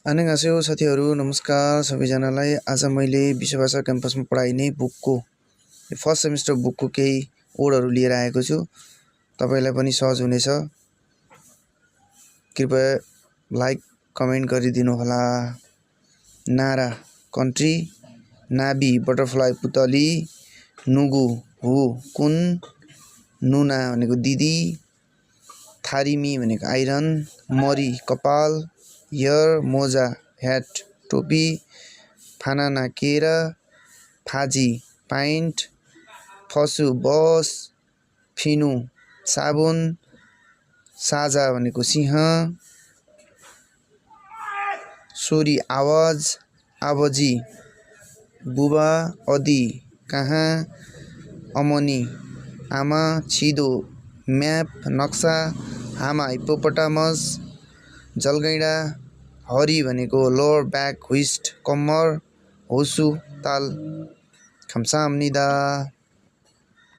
अन्यगासेउ साथीहरु नमस्कार सबैजनालाई। आज मैले विश्वभाषा क्याम्पसमा पढाइने बुकको फर्स्ट सेमिस्टर बुकको केही ओडहरु लिएर आएको छु। तपाईलाई पनि सहज हुनेछ। कृपया लाइक कमेन्ट गरिदिनु होला। नारा कन्ट्री, नाबी बटरफ्लाई पुतली, नुगु हु कुन, नुना भनेको दिदी, थारिमी भनेको आइरन, मरी कपाल, हियर मोजा ह्याट टोपी, फानाना केरा, फाजी पाइन्ट, फसु बस, फिनु साबुन, साजा भनेको सिंह, सोरी आवाज, आबजी बुबा, अदी कहाँ, अमनी आमा, छिदो म्याप नक्सा, हामा हिप्पोपोटामस, जलगैंडा, हरी भनेको लोअर ब्याक व्हिस्ट कम्मर, होसु ताल। खम्सामनिदा।